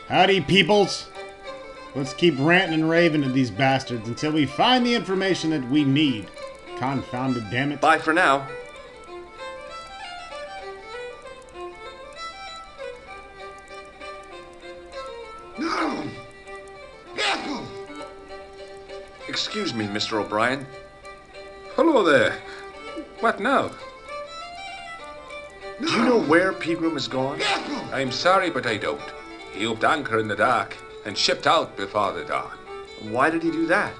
Howdy, peoples. Let's keep ranting and raving to these bastards until we find the information that we need. Confounded damn it. Bye for now. Excuse me, Mr. O'Brien. Hello there. What now? Do you know where Pegram is gone? I'm sorry, but I don't. He upped anchor in the dark and shipped out before the dawn. Why did he do that?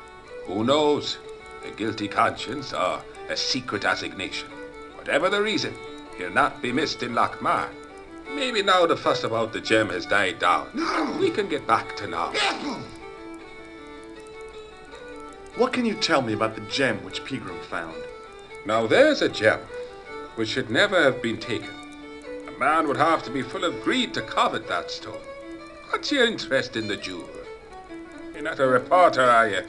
Who knows? A guilty conscience or a secret assignation. Whatever the reason, he'll not be missed in Lochmar. Maybe now the fuss about the gem has died down. We can get back to normal. What can you tell me about the gem which Pegram found? Now there's a gem which should never have been taken. A man would have to be full of greed to covet that stone. What's your interest in the jewel? You're not a reporter, are you?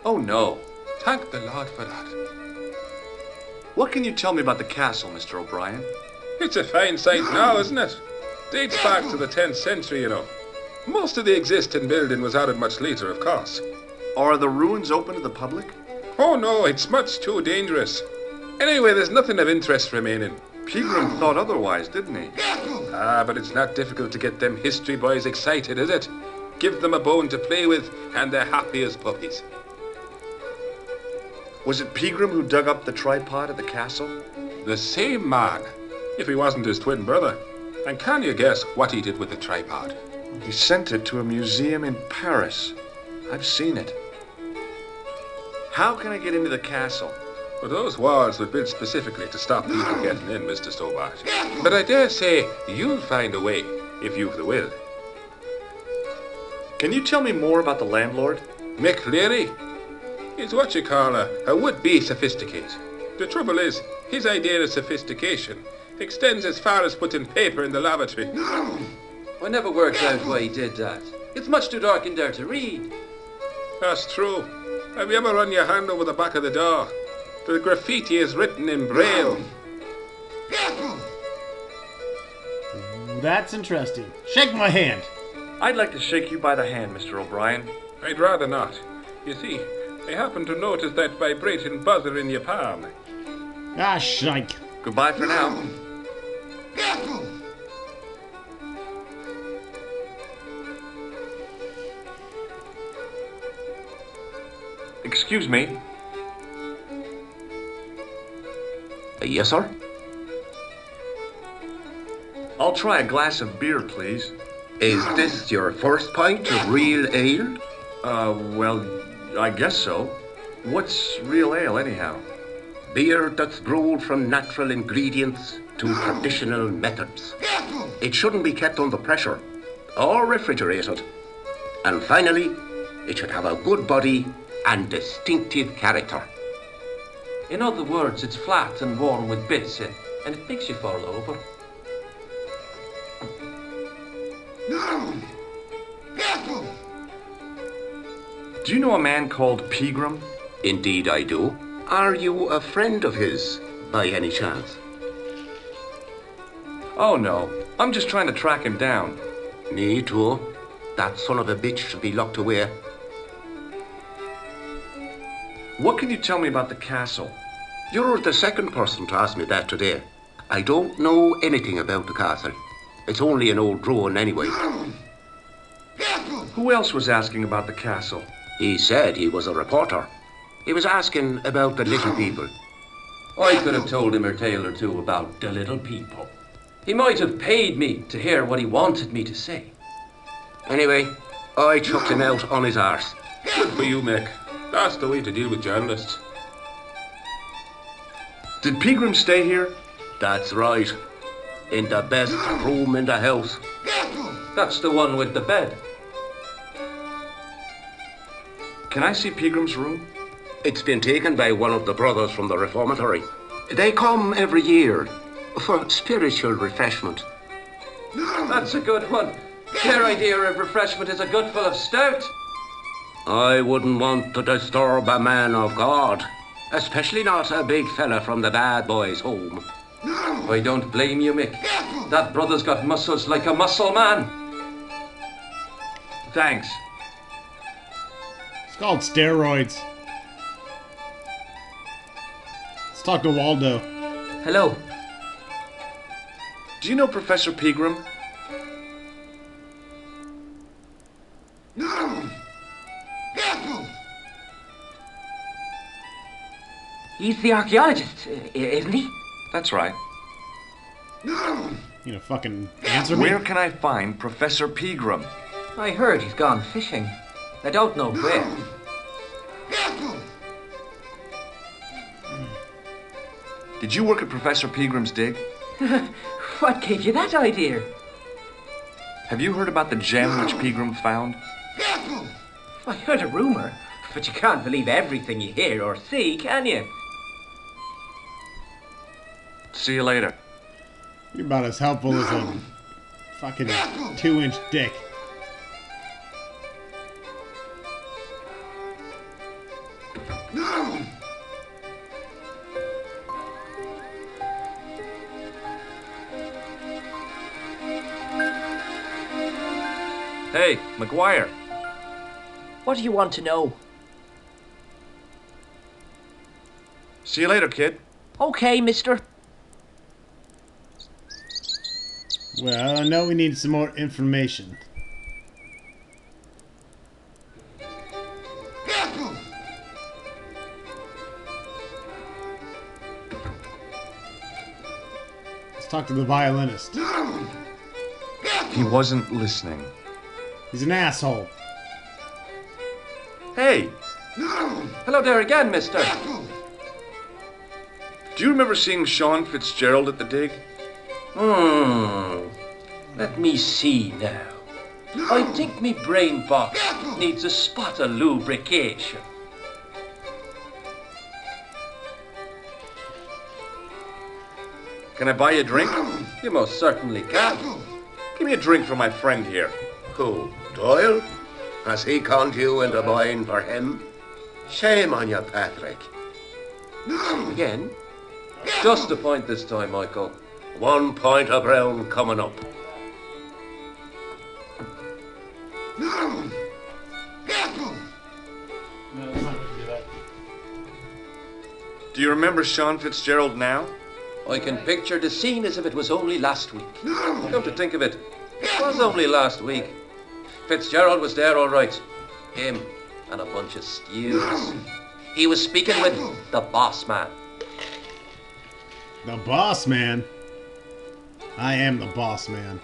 Oh no. Thank the Lord for that. What can you tell me about the castle, Mr. O'Brien? It's a fine sight now, isn't it? Dates back to the 10th century, you know. Most of the existing building was added much later, of course. Are the ruins open to the public? Oh no, it's much too dangerous. Anyway, there's nothing of interest remaining. Pegram thought otherwise, didn't he? But it's not difficult to get them history boys excited, is it? Give them a bone to play with, and they're happy as puppies. Was it Pegram who dug up the tripod at the castle? The same man, if he wasn't his twin brother. And can you guess what he did with the tripod? He sent it to a museum in Paris. I've seen it. How can I get into the castle? Well, those walls were built specifically to stop people getting in, Mr. Stobart. But I dare say you'll find a way, if you've the will. Can you tell me more about the landlord? Mick Leary? He's what you call a would-be sophisticate. The trouble is, his idea of sophistication extends as far as putting paper in the lavatory. I never worked out why he did that. It's much too dark in there to read. That's true. Have you ever run your hand over the back of the door? The graffiti is written in Braille. Ooh, that's interesting. Shake my hand. I'd like to shake you by the hand, Mr. O'Brien. I'd rather not. You see, I happen to notice that vibrating buzzer in your palm. Ah, shike. Goodbye for now. Excuse me. Yes, sir? I'll try a glass of beer, please. Is this your first pint of real ale? Well, I guess so. What's real ale, anyhow? Beer that's brewed from natural ingredients to traditional methods. It shouldn't be kept under pressure or refrigerated. And finally, it should have a good body and distinctive character. In other words, it's flat and worn with bits in, and it makes you fall over. Do you know a man called Pegram? Indeed I do. Are you a friend of his, by any chance? Oh no, I'm just trying to track him down. Me too. That son of a bitch should be locked away. What can you tell me about the castle? You're the second person to ask me that today. I don't know anything about the castle. It's only an old ruin anyway. Who else was asking about the castle? He said he was a reporter. He was asking about the little people. I could have told him a tale or two about the little people. He might have paid me to hear what he wanted me to say. Anyway, I chucked him out on his arse. Good for you, Mick. That's the way to deal with journalists. Did Pegram stay here? That's right. In the best room in the house. That's the one with the bed. Can I see Pegram's room? It's been taken by one of the brothers from the reformatory. They come every year for spiritual refreshment. That's a good one. Their idea of refreshment is a gutful of stout. I wouldn't want to disturb a man of God, especially not a big fella from the bad boys' home. I don't blame you, Mick. That brother's got muscles like a muscle man. Thanks. It's called steroids. Let's talk to Waldo. Hello. Do you know Professor Pegram? He's the archaeologist, isn't he? That's right. You know, fucking answer me. Where can I find Professor Pegram? I heard he's gone fishing. I don't know where. Did you work at Professor Pegram's dig? What gave you that idea? Have you heard about the gem which Pegram found? I heard a rumor, but you can't believe everything you hear or see, can you? See you later. You're about as helpful as a fucking 2-inch dick. Hey, McGuire. What do you want to know? See you later, kid. Okay, mister. Well, I know we need some more information. Let's talk to the violinist. He wasn't listening. He's an asshole. Hey, Hello there again, mister. do you remember seeing Sean Fitzgerald at the dig? Let me see now. I think me brain box needs a spot of lubrication. Can I buy you a drink? You most certainly can. Give me a drink for my friend here. Who, Doyle? Has he conned you into buying for him? Shame on you, Patrick. Again? Just a point this time, Michael. 1 point of brown coming up. Do you remember Sean Fitzgerald now? I can picture the scene as if it was only last week. Come to think of it, it was only last week. Fitzgerald was there all right. Him and a bunch of stews. He was speaking with the boss man. The boss man. I am the boss man.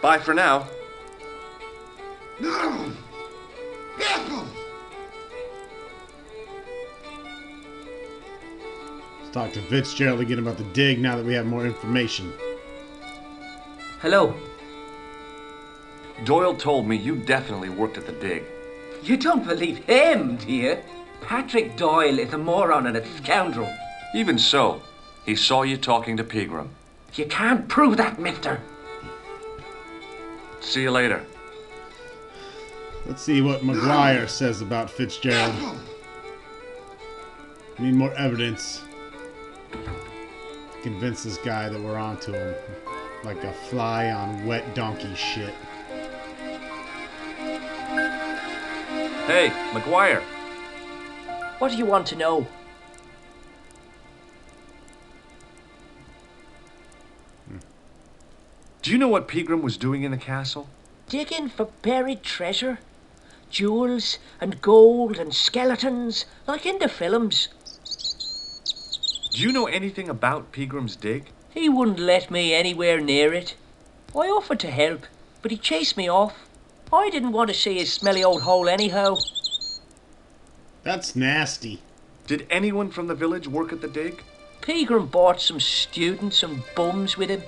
Bye for now. Let's talk to Fitzgerald again about the dig now that we have more information. Hello. Doyle told me you definitely worked at the dig. You don't believe him, do you? Patrick Doyle is a moron and a scoundrel. Even so, he saw you talking to Pegram. You can't prove that, mister. See you later. Let's see what McGuire says about Fitzgerald. Need more evidence to convince this guy that we're onto him. Like a fly on wet donkey shit. Hey, McGuire. What do you want to know? Do you know what Pegram was doing in the castle? Digging for buried treasure? Jewels and gold and skeletons, like in the films. Do you know anything about Pegram's dig? He wouldn't let me anywhere near it. I offered to help, but he chased me off. I didn't want to see his smelly old hole anyhow. That's nasty. Did anyone from the village work at the dig? Pegram bought some students and bums with him.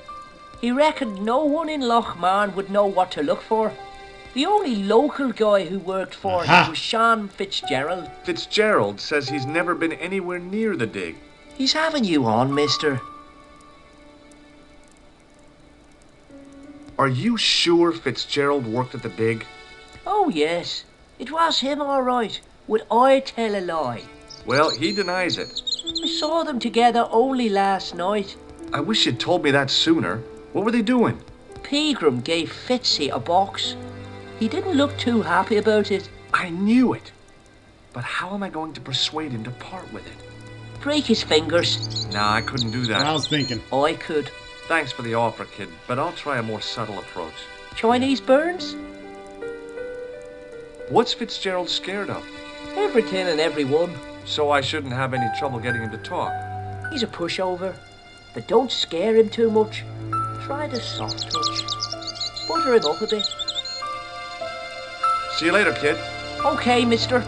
He reckoned no one in Lochmarn would know what to look for. The only local guy who worked for him was Sean Fitzgerald. Fitzgerald says he's never been anywhere near the dig. He's having you on, mister. Are you sure Fitzgerald worked at the dig? Oh, yes. It was him, all right. Would I tell a lie? Well, he denies it. I saw them together only last night. I wish you'd told me that sooner. What were they doing? Pegram gave Fitzy a box. He didn't look too happy about it. I knew it. But how am I going to persuade him to part with it? Break his fingers. Nah, I couldn't do What I that. was thinking. I could. Thanks for the offer, kid, but I'll try a more subtle approach. Chinese burns? What's Fitzgerald scared of? Everything and everyone. So I shouldn't have any trouble getting him to talk. He's a pushover. But don't scare him too much. Try the soft touch. Butter him up a bit. See you later, kid. Okay, mister.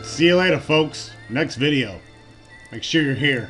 See you later, folks. Next video. Make sure you're here.